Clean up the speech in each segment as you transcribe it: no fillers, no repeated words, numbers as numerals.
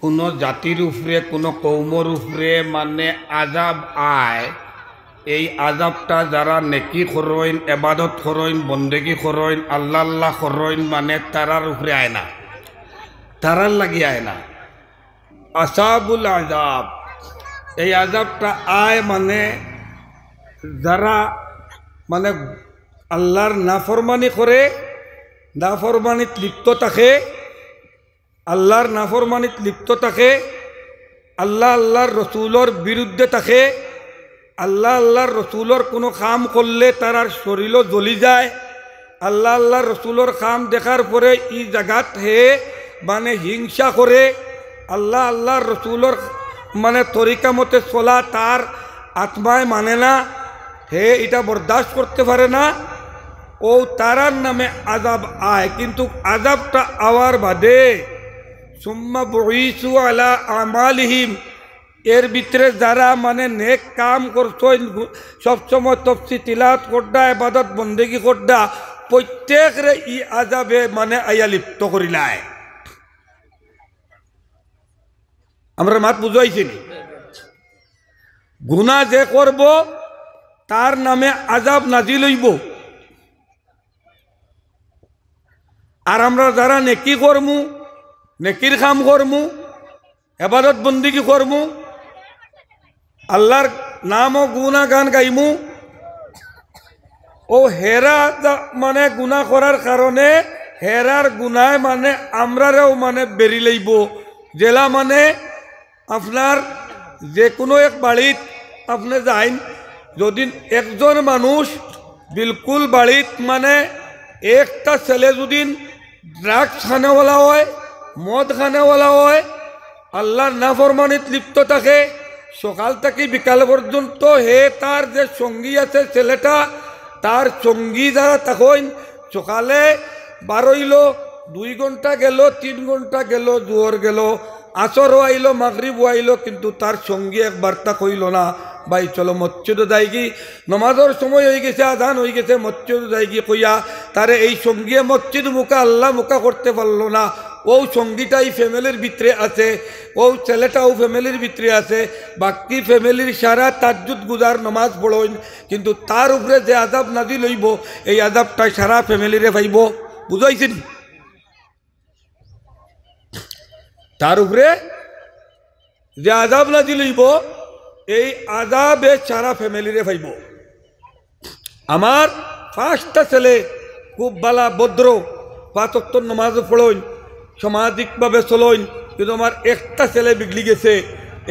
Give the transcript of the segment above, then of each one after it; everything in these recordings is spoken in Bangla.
কোনো জাতির উপরে কোনো কৌমর উপরে মানে আজাব আয়, এই আজাবটা যারা নেকি করইন, এবাদত করইন, বন্দেগি করইন, আল্লাহ আল্লাহ করইন, মানে তারার উপরে আয় না, তারার লাগি আয় না। আসাবুল আজাব, এই আজাবটা আয় মানে যারা মানে আল্লাহর নাফরমানি করে, নাফরমানিত লিপ্ত থাকে, আল্লাহর নাফরমানিত লিপ্ত থাকে, আল্লাহ আল্লাহর রসুলোর বিরুদ্ধে থাকে, আল্লাহ আল্লাহর রসুলোর কোনো কাম করলে তার শরীরও জ্বলি যায়, আল্লাহ আল্লাহর রসুলোর কাম দেখার পরে ই জায়গাত হে মানে হিংসা করে, আল্লাহ আল্লাহর রসুলোর মানে তরিকা মতে চলা তার আত্মায় মানে না, হে এটা বরদাস্ত করতে পারে না, ও তারার নামে আজাব আয়। কিন্তু আজাবটা আওয়ার বাদে সুম্মা বুইসু আলা আমালিহিম, এর ভিতরে যারা মানে নেক কাম করছেন, সবসময় তফসি তিলাওয়াত করডা, ইবাদত বন্দেগি করডা, প্রত্যেকরে ই আজাবে মানে আয়া লিপ্ত করিলায়। আমরা মাত বুঝাইছি নি? গুনাহ যে করব তার নামে আজাব নাজিল হইব, আর আমরা যারা নেকি করমু, নেকির কাম করমু, ইবাদত বন্দেগি করমু, আল্লাহর নাম ও গুনাহ গান গাইমু, ও হেরা মানে গুনাহ করার কারণে হেরার গুনায় মানে আমরারেও মানে বেরি লইব। জেলা মানে আপনার যে কোনো এক বাড়িত আপনি যাইন, যদি একজন মানুষ বিলকুল বাড়িত মানে একটা ছেলে যদি ড্রাগস খানেওয়ালা হয়, মদ খানেওয়ালা হয়, আল্লাহর নাফরমানিত লিপ্ত থাকে, সকাল থেকে বিকাল পর্যন্ত হে তার যে সঙ্গী আছে ছেলেটা, তার সঙ্গী যারা তখন সকালে বারইল, 2 ঘন্টা গেল, 3 ঘন্টা গেল, জোহর গেল, আসরও আইল, মাগরিবও আইল, কিন্তু তার সঙ্গী একবার তা কইল না, ভাই চলো মসজিদে যাই কি, নমাজের সময় হয়ে গেছে, আজান হয়ে গেছে, মসজিদে যাই কি কইয়া তারে এই সঙ্গী মসজিদ মুখা আল্লাহ মুখা করতে পারলো না। ও সঙ্গীটাই ফ্যামিলির ভিতরে আছে, ও ছেলেটাও ফ্যামিলির ভিতরে আছে, বাকি ফ্যামিলির সারা তাজ্জুদ গুজার নমাজ পড়ইন, কিন্তু তার উপরে যে আজাব নাজিল হইব, এই আজাবটা সারা ফ্যামিলিরে পাইব। বুঝাইছেন? তার উপরে যে আজাব নাজিল হইব, এই আজাবে সারা ফ্যামিলিরে পাইব। আমার 5টা ছেলে খুব বালা ভদ্র, 5 ওয়াক্ত নামাজ পড়ইন, সামাজিকভাবে চলইন, কিন্তু আমার একটা ছেলে বিগলি গেছে।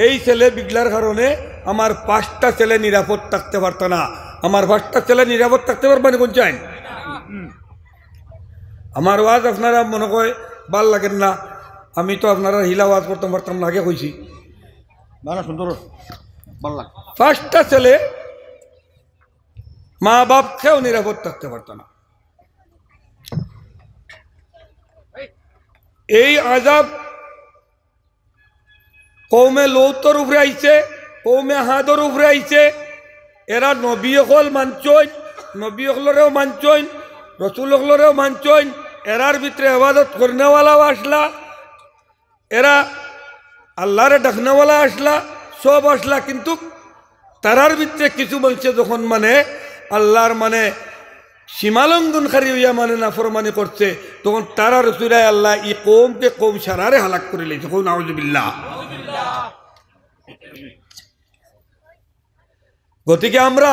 এই ছেলে বিগলার কারণে আমার 5টা ছেলে নিরাপদ থাকতে পারত না। আমার 5টা ছেলে নিরাপদ থাকতে পারবেন কোন চাই? আমার ওয়াজ আপনারা মনে করে ভাল লাগেন না, আমি তো আপনারা হিলা ওয়াজ করতে পারতাম না, আগে কইছি না, সুন্দর ভাল লাগে। 5টা ছেলে মা বাপ খেয়েও নিরাপদ থাকতে পারত না। এই আজাব কৌমে লৌতর উপরে আইছে, কৌমে হাদর উপরে আইছে। এরা নবী হল মানছইন, নবী হলরেও মানছইন, রসুল হলরেও মানছইন, এরার ভিতরে ইবাদত করনেওয়ালাও আসলা, এরা আল্লাহরে ডাকনেওয়ালা আসলা, সব আসলা, কিন্তু তারার ভিতরে কিছু বলছে যখন মানে আল্লাহর মানে সীমালঙ্ঘনকারী হইয়া মানে নাফরমানি করছে, তখন তারা রসুলাই আল্লাহ ই কৌমকে কৌম সারারে হালাক করে লেছে। নাউজুবিল্লাহ। গতিকে আমরা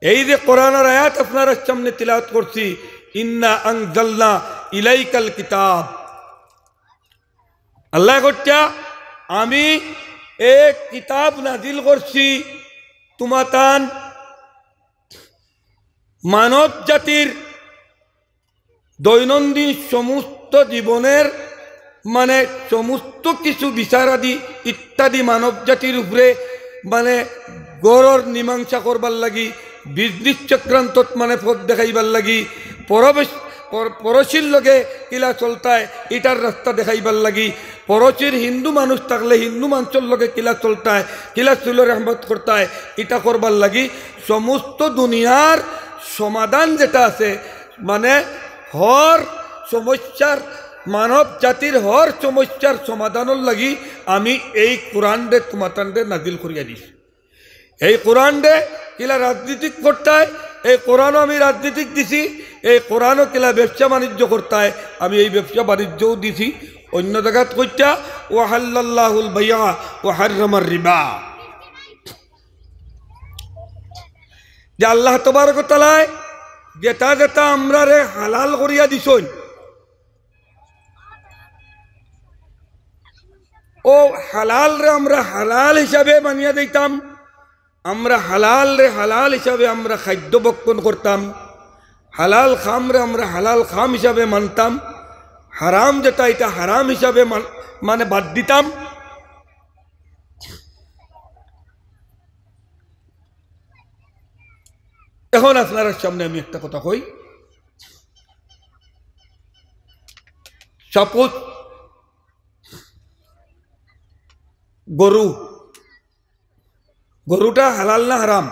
এই যে কোরআনের আয়াত আপনার সামনে তিলাওয়াত করছি, ইন্না আনজালনা ইলাইকাল কিতাব, আল্লাহ কর্তা আমি এক কিতাব নাজিল করছি তোমাতান মানব জাতির দৈনন্দিন সমস্ত জীবনের মানে সমস্ত কিছু বিচারাদি ইত্যাদি মানব জাতির উপরে মানে গড়র মীমাংসা করবার লাগি, বিজনেস চক্রান্তত মানে পথ দেখাইবার লাগি, পরশির লগে কিলা চলতায় এটার রাস্তা দেখাইবার লাগি, পরশির হিন্দু মানুষ থাকলে হিন্দু মানুষের লগে কিলা চলতায়, কিলা চুল রহমত করতায়, এটা করবার লাগি সমস্ত দুনিয়ার সমাধান যেটা আছে মানে হর সমস্যার মানব জাতির হর সমস্যার সমাধানের লাগি আমি এই কোরআন দে তোমাতানদে নাজিল করিয়া দিছি। এই কোরআন দে কিলা রাজনীতিক করতায়, এই কোরআনও আমি রাজনীতিক দিছি, এই কোরআনও কিলা ব্যবসা বাণিজ্য করতায় আমি এই ব্যবসা বাণিজ্যও দিছি। অন্য জায়গাত কইতা ওয়াহাল্লাল্লাহুল বাইআ ওয়া হাররামার রিবা, যে আল্লাহ তাবারক ওয়া তাআলা যেটা যেটা আমরা রে হালাল করিয়া দিছই ও হালাল রে আমরা হালাল হিসাবে মানিয়া দিতাম, আমরা হালাল রে হালাল হিসাবে আমরা খাদ্য ভক্ষণ করতাম, হালাল খাম রে আমরা হালাল খাম হিসাবে মানতাম, হারাম যেটা এটা হারাম হিসাবে মানে বাদ দিতাম। এখন আপনার সামনে আমি একটা কথা কই, সাপোজ গরুটা হালাল না হারাম?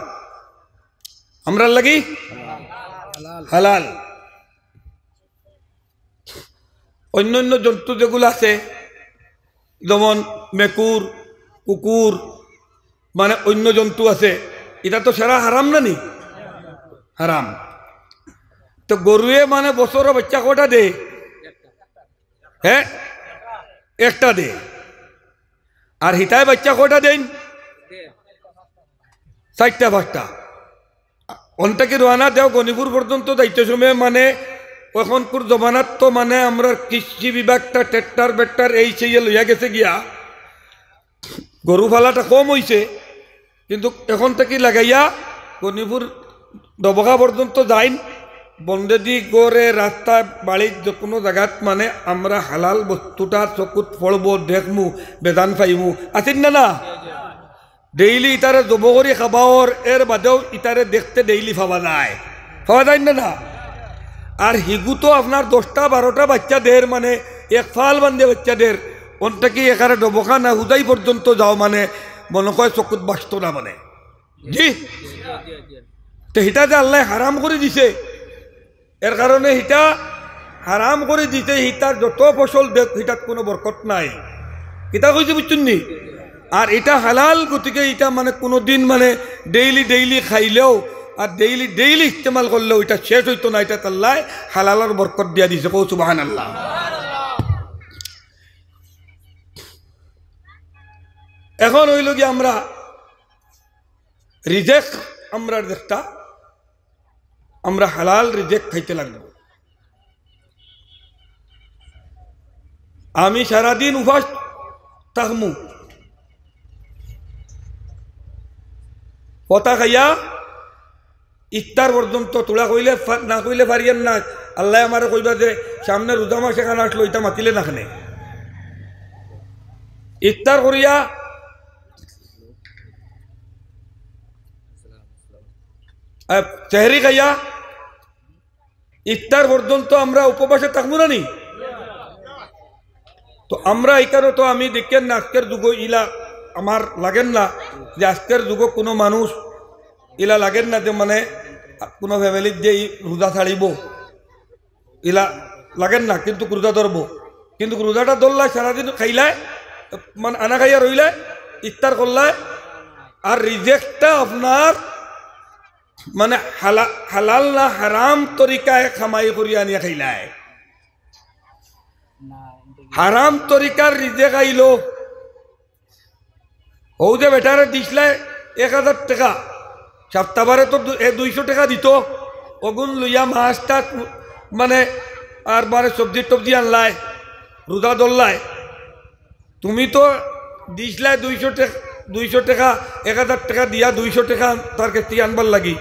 আমরা লাগি হালাল। অন্য অন্য জন্তু যেগুলো আছে যেমন মেকুর, কুকুর, মানে অন্য জন্তু আছে, এটা তো সারা হারাম না নি? হারাম। তো গরুয়ে মানে বছর বাচ্চা কটা দে? হ্যাঁ, একটা দে। আর হিতায় বাচ্চা কটা দেন? 4টা 5টা। অনটাকে রোয়ানা দেও গণিপুর পর্যন্ত দায়িত্ব সময় মানে এখনকার জমানাত তো মানে আমরা কৃষি বিভাগটা ট্রেক্টর বেক্টর এই সেই লইয়া গেছে গিয়া গরু ফালাটা কম হয়েছে, কিন্তু এখন থেকে লাগাইয়া গণিপুর ডবকা পর্যন্ত যাইন বন্ধে দি গড়ে রাস্তা বাড়ির যে কোনো জায়গাত মানে আমরা হালাল বস্তুটা চকুত পড়বো, দেখমু, বেদান পাইমু, আছেন না না? ডেইলি ইতারে জব করে খাবাওর, এর বাদেও ইতারে দেখতে ডেইলি পাওয়া যায় না না? আর হিগু তো আপনার 10টা 12টা বাচ্চাদের মানে এক ফাল বান্ধে বাচ্চাদের ওনটা কি এখানে ডবকা না হুদাই পর্যন্ত যাও মানে মনে হয় চকুত বাসত না মানে। জি, তো হিটা যে আল্লাহ হারাম করে দিছে, এর কারণে হিটা হারাম করে দিতে হিতার যত ফসল দেখ হিটার কোনো বরকত নাই, এটা কইছে বুঝছেন নি? আর এটা হালাল, গতিকে এটা মানে কোনো দিন মানে ডেইলি খাইলেও আর ডেইলি ইস্তেমাল করলেও এটা শেষ হইতো না, এটা আল্লাহ হালালের বরকত দিয়া দিছে। কও সুবহানাল্লাহ। এখন হইল কি আমরা রিজেক্ট, আমরা দেখটা আমরা হালাল রিজেক্ট খাইতে লাগবো। আমি সারাদিন উপাস থাকমু, পতা খাইয়া ইফতার পর্যন্ত তোলা কইলে না কইলে পারিয়েন না। আল্লাহ আমার কইবা যে সামনে রোজা মাস এখানে আসলো, এটা মাতিলে না খানে ইফতার করিয়া চেহারি খাইয়া ইফতার পর্যন্ত আমরা উপবাসে থাকবো না নি? তো আমরা এখানে তো আমি দেখেন না আজকের যুগ ইলা আমার লাগেন না যে আজকের যুগ কোনো মানুষ ইলা লাগেন না যে মানে কোনো ফ্যামিলির যে রোজা ছাড়িব ইলা লাগেন না, কিন্তু রোজা ধরবো, কিন্তু রোজাটা ধরলায় সারাদিন খাইলায় মানে আনা খাইয়া রইলায় ইফতার করলায়, আর রিজেক্টটা আপনার মানে হালাল না হারাম তরিকায় খামাই করিয়া আনিয়া খাইলায়। হারাম তরিকার রিজেক আইলো, ও যে বেটারে দিসলায় 1000 টাকা, সপ্তাহবারে তো 200 টাকা দিত, ওগুন লইয়া মাছটা মানে আর মানে সবজি টবজি আনলায়, রোজা ধরলায়। তুমি তো দিসলায় 200 টাকা 1000 টাকা দিয়া 200 টাকা তার কাছে আনবার লাগি।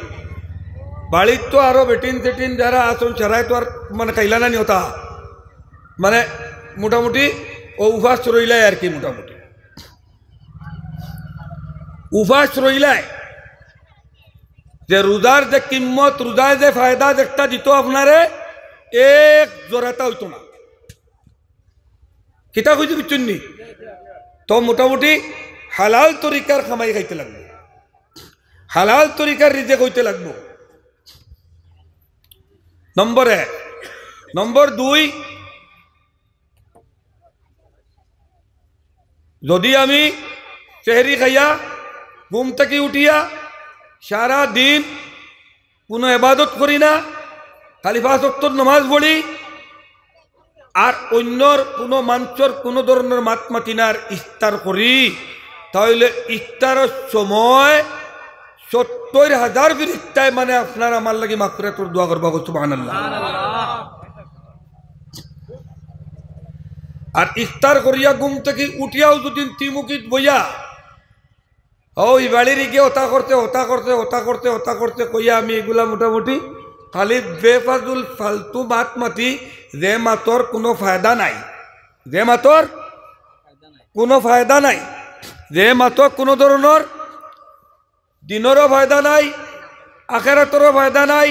বাড়ির তো আরো বেটিন সেটিন যারা আসুন সারাই তো আর মানে খাইলা না নিওতা, মানে মোটামুটি ও উপাস রইলায় আর কি, মোটামুটি উপাস রইলায়। যে রোজার যে কিম্মত, রোজায় যে ফায়দা একটা দিত আপনারে, এক জোড়াটা হইতো না। কিতা কইছি বুঝছেন নি? তো মোটামুটি হালাল তরিকার খামাই খাইতে লাগবে, হালাল তরিকার রিজেক হইতে লাগবো। নম্বর 1। নম্বর 2, যদি আমি সেহরি খাইয়া ঘুম থেকে উঠিয়া সারা দিন কোনো ইবাদত করি না, খালি 5 ওয়াক্ত নামাজ পড়ি, আর অন্যর কোনো মানুষের কোনো ধরনের মাত মাতিনার ইফতার করি, তাহলে ইফতারের সময় 70,000 ফিরিস্তায় মানে আপনার আমার লাগি মাগফিরাতের দোয়া করবা, সুবহানাল্লাহ। আর ইফতার করিয়া ঘুম থেকে উঠিয়াও যদি তিমুকিত বইয়া ওই বাড়ির গিয়ে ওটা করতে কইয়া আমি এগুলা মোটামুটি খালি বেফাজুল ফালতু মাত মাতি, যে মাতর কোনো ফায়দা নাই, যে মাতর কোনো ফায়দা নাই, যে মাতর কোনো ধরনের দিনেরও ফায়দা নাই, আখেরাতেরও ফায়দা নাই,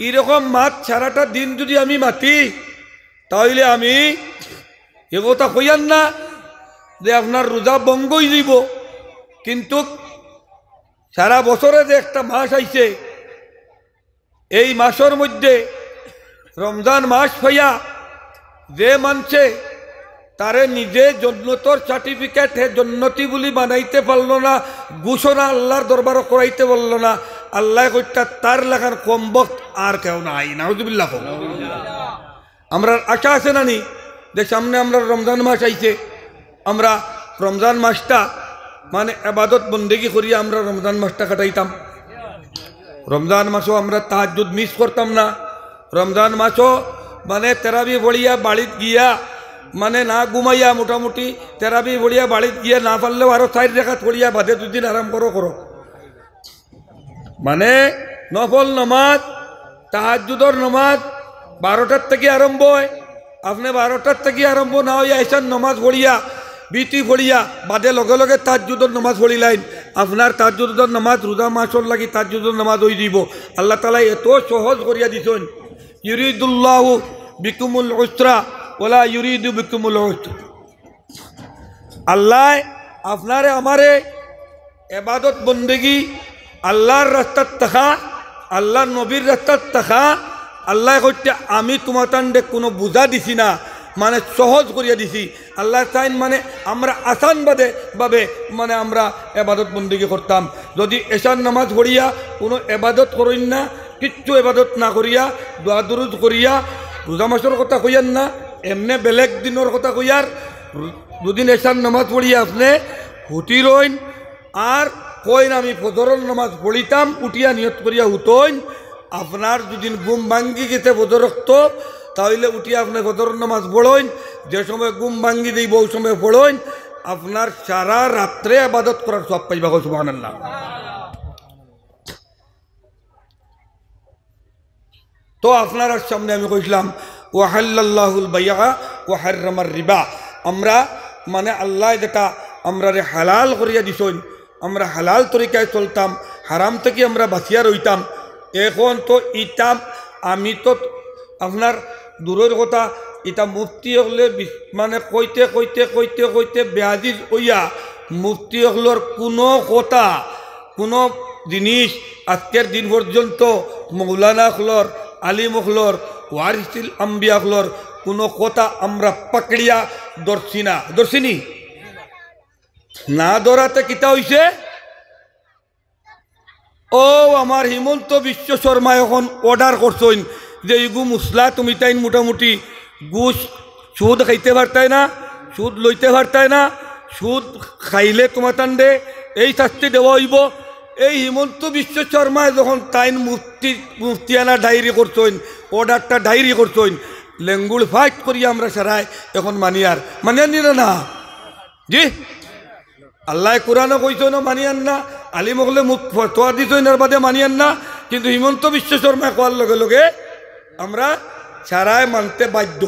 এরকম মাত সারাটা দিন যদি আমি মাতি, তাহলে আমি এ কথা কইয়ান না যে আপনার রোজা ভঙ্গই দিব। কিন্তু সারা বছরে যে একটা মাস আইছে, এই মাসের মধ্যে রমজান মাস হইয়া যে মানছে তারে নিজে জন্নতর সার্টিফিকেট হে জন্নতি বলি বানাইতে পারল না, ঘোষণা আল্লাহর দরবারও করাইতে পারল না, আল্লাহ কইটা তার লেখার কম বক্ত আর কেউ নাই। নাউজুবিল্লাহ। আমরা আশা আছে না নি যে সামনে আমরা রমজান মাস আইছে, আমরা রমজান মাসটা মানে ইবাদত বন্দেগি করিয়া আমরা রমজান মাসটা কাটাইতাম। রমজান মাসও আমরা তাহাজ্জুদ মিস করতাম না। রমজান মাসও মানে তেরাবি পড়িয়া বাড়িত গিয়া মানে না ঘুমাইয়া মোটামুটি তেরাবি পড়িয়া বাড়িত গিয়া না পারলেও আরো 4 রাকাত পড়িয়া বাদে 2 দিন আরাম করো। মানে নফল নামাজ, তাহাজ্জুদর নামাজ 12টার থেকে আরম্ভ হয়। আপনি 12টার থেকে আরম্ভ না হইয়া এসান নামাজ পড়িয়া বিতি পড়িয়া বাদে লগে লগে তাহাজ্জুদর নামাজ পড়িলাইন, আপনার তাহাজ্জুদর নামাজ রোজা মাসর লাগি তাহাজ্জুদর নামাজ হয়ে দিব। আল্লাহ তাআলা এত সহজ করিয়া দিছেন, ইউরিদুল্লাহু বিকুমুল উসরা ওয়ালা ইউরিদু বিকুমুল উসর। আল্লাহ আপনারে আমারে ইবাদত বন্দেগি আল্লাহর রাস্তাত থাকা, আল্লাহর নবীর রাস্তাত থাকা, আল্লাহ কইতে আমি তোমার টান্ডে কোনো বুঝা দিছি না, মানে সহজ করিয়া দিছি। আল্লাহ চাইন মানে আমরা আসান ভাবে মানে আমরা ইবাদত বন্দেগি করতাম। যদি এশার নামাজ পড়িয়া কোনো ইবাদত করেন না, কিচ্ছু ইবাদত না করিয়া দোয়া দুরুদ করিয়া রোজা মাসের কথা কইয়ান না, এমনি বেলেগ দিনের কথা কইয়ার দুদিন এশার নামাজ পড়িয়া আপনি হুতি রইন আর কইন আমি ফজরের নামাজ পড়িতাম, উঠিয়া নিয়ত করিয়া হুতইন। আপনার দুদিন ঘুম ভাঙ্গি গেছে ফজর রক্ত, তাহলে উঠিয়া আপনি ফজরের নামাজ পড়ইন, যে সময় ঘুম ভাঙ্গি দিব ওই সময় পড়ইন, আপনার সারা রাত্রে ইবাদত করার সব পাইবা। সুবহানাল্লাহ। তো আপনার সামনে আমি কইছিলাম ওয়াহাল্লাল্লাহুল বাইআ ওয়া হাররামার রিবা। আমরা মানে আল্লাহ যেটা আমরা হালাল করিয়া দিছেন, আমরা হালাল তরিকায় চলতাম, হারাম থেকে আমরা বাঁচিয়া রইতাম। এখন তো ইটা আমি তো আপনার দূরের কথা, এটা মুফতি হলে মানে কইতে কইতে কইতে কইতে বেয়াজিজ হইয়া মুফতি হলর কোনো কথা কোনো জিনিস আজকের দিন পর্যন্ত মৌলানা হলর, আলিম হলর, ওয়ারিসুল আম্বিয়া হলর কোনো কথা আমরা পাকড়িয়া ধরছিনি না। ধরাতে কিতা হইছে, ও আমার হিমন্ত বিশ্ব শর্মা এখন অর্ডার করছেন যে ইগু মুসলা তুমি তাই মোটামুটি গুছ সুদ খাইতে পারতাই না, সুদ লইতে পারতাই না, সুদ খাইলে তোমার টান্ডে এই শাস্তি দেওয়া হইব। এই হিমন্ত বিশ্ব শর্মায় যখন তাইন মুফতিয়ানা ডায়েরি করছেন, অর্ডারটা ডায়েরি করছেন, লেঙ্গুড় ফাইট করি আমরা সারাই এখন মানিয়ার মানিয়ানি না জি। আল্লাহ কোরআনে কইছেন মানিয়ান না, আলিম হলে মুখ ফতোয়া দিছেন এর বাদে মানিয়ান না, কিন্তু হিমন্ত বিশ্ব শর্মা কোয়ার লগে লগে আমরা সারাই মানতে বাধ্য।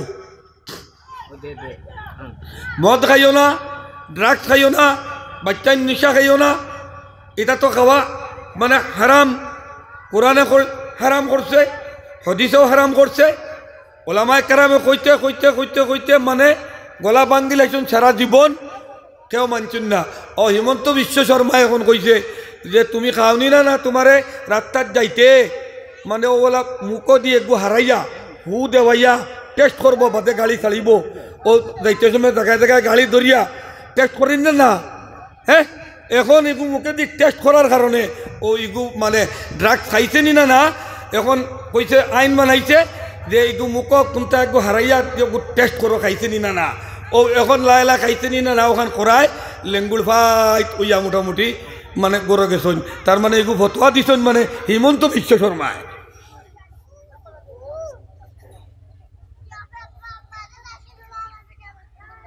মদ খাইও না, ড্রাগস খাইও না, বাচ্চার নিশা খাইও না, এটা তো খাওয়া মানে হারাম। কোরআনে হারাম করছে, হাদিসেও হারাম করছে, ওলামায়ে কেরামে কইতে কইতে কইতে কইতে মানে গলা বাঙ্গি লাগছেন সারা জীবন, কেউ মানছেন না। ও হিমন্ত বিশ্ব শর্মা এখন কইছে যে তুমি খাওনি না, তোমারে রাস্তার যাইতে মানে ওলা মুখো দিয়ে একটু হারাইয়া হু দেওয়াইয়া টেস্ট করবো, বাদে গাড়ি চালিব। ও যাইতে সময় জায়গায় জায়গায় গাড়ি ধরিয়া টেস্ট করেন না হ্যাঁ এখন এগু মুখে দিয়ে টেস্ট করার কারণে ও ইগু মানে ড্রাগ খাইছেনি না এখন কইছে আইন বানাইছে যে ইগু মুখ কোনটা একগু হারাইয়া টেস্ট করো খাইছেনি না ও এখন লাইলা খাইছেনি না ওখান করায় লেঙ্গুল ফাইট ওইয়া মোটামুটি মানে গড়ে গেছেন তার মানে এগু ফতোয়া দিছেন মানে হিমন্ত বিশ্ব শর্মায়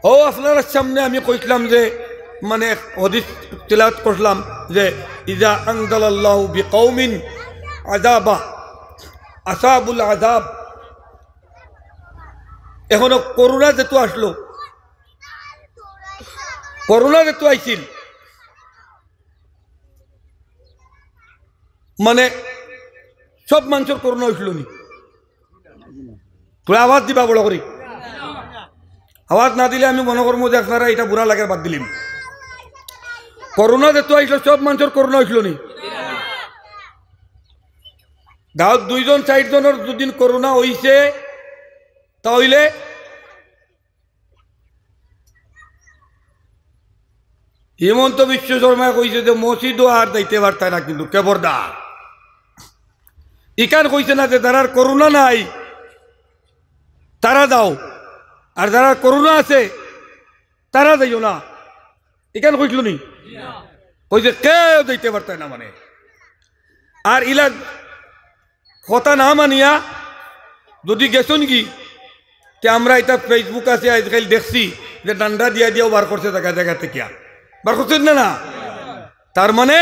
ও আপনার সামনে আমি কইলাম যে মানে হাদিস তেলাওয়াত করলাম যে ইজা আনজালাল্লাহু বিকৌমিন আযাবা আসাবুল আযাব এখনো করোনা যেহেতু আসলো করোনা যেহেতু আইছিল মানে সব মানুষের করোনা হইছিল নি তোরা আওয়াজ দিবা বড় করি আওয়াজ না দিলে আমি মনে করবো যে আপনারা এটা বুড়া লাগে বাদ দিলিম করোনা যেহেতু আইসলো সব মানুষের করোনা হইছিল নি গাঁৱত 2 জন 4 জনের দুদিন করোনা হইছে তাহলে হিমন্ত বিশ্ব শর্মা কইছে যে মসজিদও আর যাইতে পারতায় না কিন্তু খবরদার ইকান কইছে না যে যারা করোনা নাই তারা দাও আর যারা করোনা আছে তারা যাইও না ইকান কইছিল নি কইছে কেউ যাইতে পারতায় না মানে আর ইলা কথা না মানিয়া যদি গেছন কি আমরা এটা ফেসবুক আছে আজকাল দেখছি যে ডান্ডা দিয়া দিয়াও বার করছে জায়গা জায়গা থেকে বার করছেন না তার মানে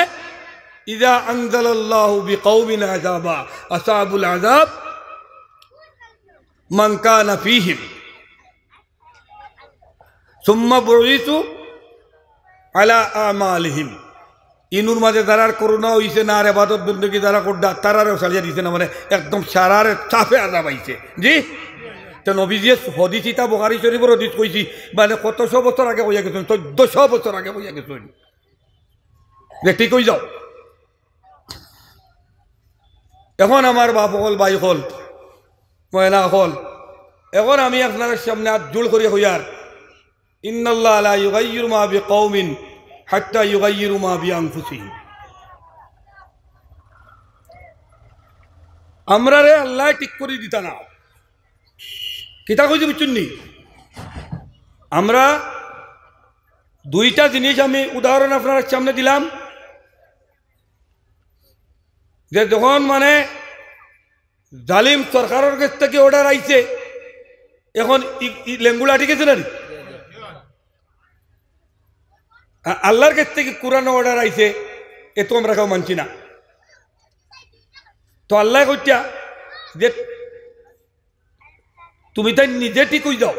ইজা আনজালাল্লাহু বিকৌমিন আযাবা আসাবুল আযাব মান কানা ফীহিম সুম্মা বুইসু আলা আমালিহিম ইনুর মাঝে যারার করোনা হইছে না আর ইবাদত বندگی যারা করডা তারারও সালিয়া দিছে না মানে একদম সারারে চাপে আযাব আইছে জি তো নবীজি হাদিসটা বুখারী শরীফের হাদিস কইছি মানে কতশো বছর আগে কইয়া গেছেন 1400 বছর আগে কইয়া গেছেন যে ঠিক হই যাও এখন আমার বাপ হল ভাই হল ময়না হল এখন আমি আপনাদের সামনে হাত জোড় করে হইয়ার ইন্নাল্লাহা লা ইউগাইয়িরু মা বিকৌমিন হাত্তা ইউগাইয়িরু মা বিআনফুসিহিম আমরা রে আল্লাহ ঠিক করে দিতা না কিতা কইছি বুঝছেন নি আমরা দুইটা জিনিস আমি উদাহরণ আপনার সামনে দিলাম যে যখন মানে জালিম সরকারের কাছ থেকে অর্ডার আইছে এখন লেঙ্গুলা ঠিক আছে না আল্লাহর কাছ থেকে কোরআন অর্ডার আইছে এ তো আমরা কেউ মানছি না তো আল্লাহ কইতা যে তুমি তাই নিজে ঠিক হয়ে যাও